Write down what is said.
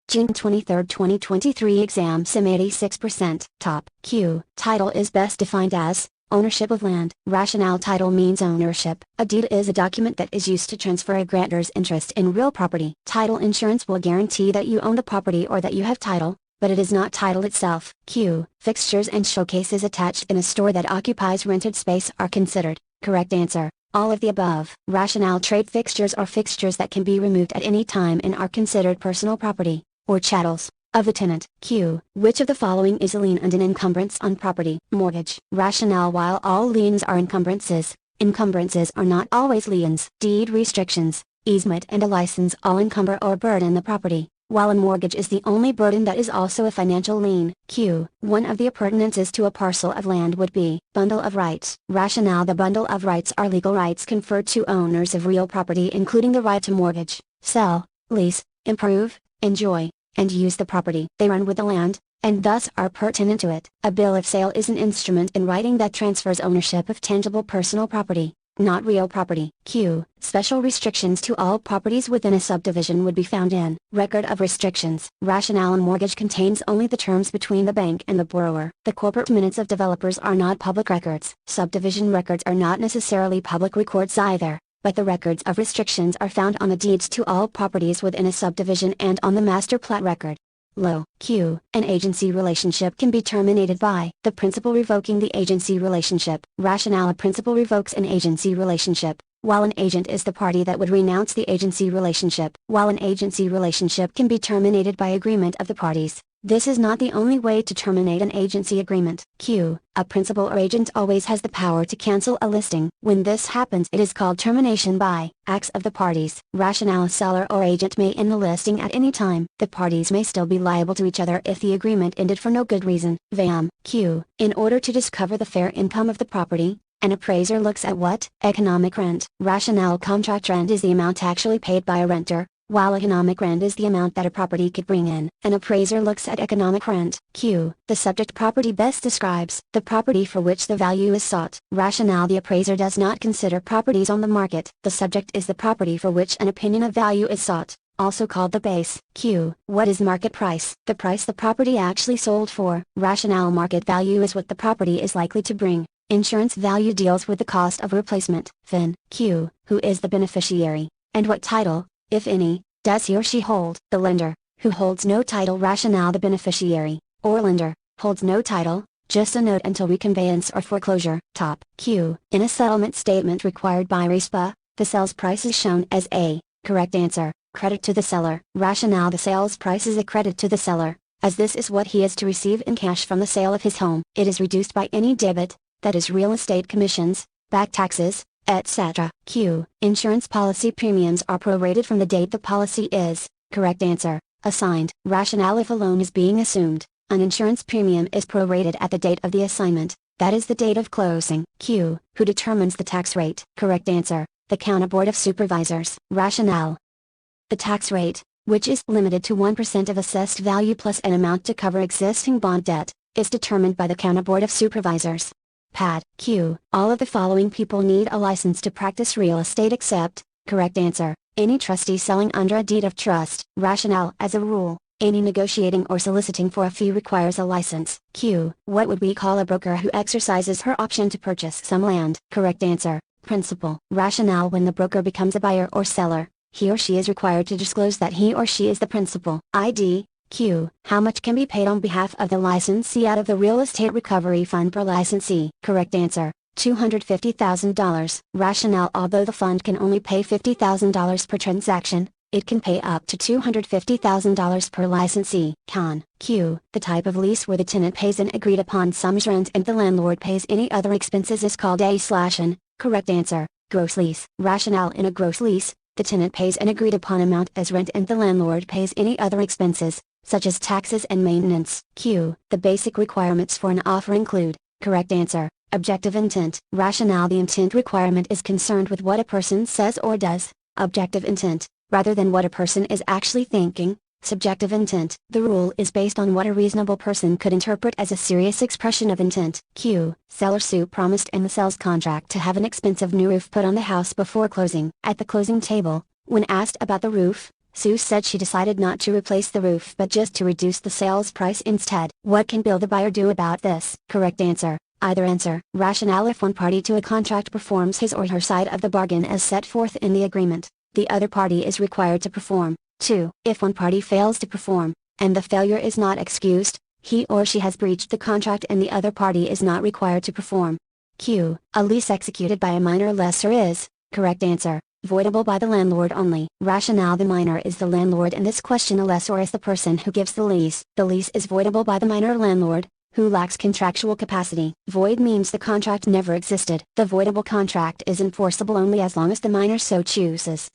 June 23, 2023 examsim 86%. Top. Q. Title is best defined as ownership of land. Rationale. Title means ownership. A deed is a document that is used to transfer a grantor's interest in real property. Title insurance will guarantee that you own the property or that you have title, but it is not title itself. Q. Fixtures and showcases attached in a store that occupies rented space are considered. Correct answer. All of the above. Rationale. Trade fixtures are fixtures that can be removed at any time and are considered personal property, or chattels, of the tenant. Q. Which of the following is a lien and an encumbrance on property? Mortgage. Rationale. While all liens are encumbrances, encumbrances are not always liens. Deed restrictions, easement and a license all encumber or burden the property, while a mortgage is the only burden that is also a financial lien. Q. One of the appurtenances to a parcel of land would be bundle of rights. Rationale. The bundle of rights are legal rights conferred to owners of real property, including the right to mortgage, sell, lease, improve, enjoy, and use the property. They run with the land, and thus are pertinent to it. A bill of sale is an instrument in writing that transfers ownership of tangible personal property, not real property. Q. Special restrictions to all properties within a subdivision would be found in record of restrictions. Rationale. A mortgage contains only the terms between the bank and the borrower. The corporate minutes of developers are not public records. Subdivision records are not necessarily public records either, but the records of restrictions are found on the deeds to all properties within a subdivision and on the master plat record. Low. Q. An agency relationship can be terminated by the principal revoking the agency relationship. Rationale. A principal revokes an agency relationship, while an agent is the party that would renounce the agency relationship. While an agency relationship can be terminated by agreement of the parties, this is not the only way to terminate an agency agreement. Q. A principal or agent always has the power to cancel a listing. When this happens, it is called termination by acts of the parties. Rationale. A seller or agent may end the listing at any time. The parties may still be liable to each other if the agreement ended for no good reason. VAM. Q. In order to discover the fair income of the property, an appraiser looks at what? Economic rent. Rationale. Contract rent is the amount actually paid by a renter, while economic rent is the amount that a property could bring in. An appraiser looks at economic rent. Q. The subject property best describes the property for which the value is sought. Rationale. The appraiser does not consider properties on the market. The subject is the property for which an opinion of value is sought, also called the base. Q. What is market price? The price the property actually sold for. Rationale. Market value is what the property is likely to bring. Insurance value deals with the cost of replacement. Fin. Q. Who is the beneficiary, and what title, if any, does he or she hold? The lender, who holds no title. Rationale. The beneficiary, or lender, holds no title, just a note until reconveyance or foreclosure. Top. Q. In a settlement statement required by RESPA, the sales price is shown as a correct answer, credit to the seller. Rationale. The sales price is a credit to the seller, as this is what he is to receive in cash from the sale of his home. It is reduced by any debit, that is real estate commissions, back taxes, etc. Q. Insurance policy premiums are prorated from the date the policy is, correct answer, assigned. Rationale. If a loan is being assumed, an insurance premium is prorated at the date of the assignment, that is the date of closing. Q. Who determines the tax rate? Correct answer, the County Board of Supervisors. Rationale. The tax rate, which is limited to 1% of assessed value plus an amount to cover existing bond debt, is determined by the County Board of Supervisors. Pad. Q. All of the following people need a license to practice real estate except, correct answer, any trustee selling under a deed of trust. Rationale. As a rule, any negotiating or soliciting for a fee requires a license. Q. What would we call a broker who exercises her option to purchase some land? Correct answer, principal. Rationale. When the broker becomes a buyer or seller, he or she is required to disclose that he or she is the principal. ID. Q. How much can be paid on behalf of the licensee out of the Real Estate Recovery Fund per licensee? Correct answer, $250,000. Rationale. Although the fund can only pay $50,000 per transaction, it can pay up to $250,000 per licensee. Con. Q. The type of lease where the tenant pays an agreed upon sums rent and the landlord pays any other expenses is called a/an. Correct answer, gross lease. Rationale. In a gross lease, the tenant pays an agreed upon amount as rent and the landlord pays any other expenses, such as taxes and maintenance. Q. The basic requirements for an offer include, correct answer, objective intent. Rationale. The intent requirement is concerned with what a person says or does, objective intent, rather than what a person is actually thinking, subjective intent. The rule is based on what a reasonable person could interpret as a serious expression of intent. Q. Seller Sue promised in the sales contract to have an expensive new roof put on the house before closing. At the closing table, when asked about the roof, Sue said she decided not to replace the roof but just to reduce the sales price instead. What can Bill the buyer do about this? Correct answer. Either answer. Rationale: if one party to a contract performs his or her side of the bargain as set forth in the agreement, the other party is required to perform. 2. If one party fails to perform, and the failure is not excused, he or she has breached the contract and the other party is not required to perform. Q. A lease executed by a minor lessor is, correct answer, voidable by the landlord only. Rationale: the minor is the landlord in this question. A lessor is the person who gives the lease. The lease is voidable by the minor landlord, who lacks contractual capacity. Void means the contract never existed. The voidable contract is enforceable only as long as the minor so chooses.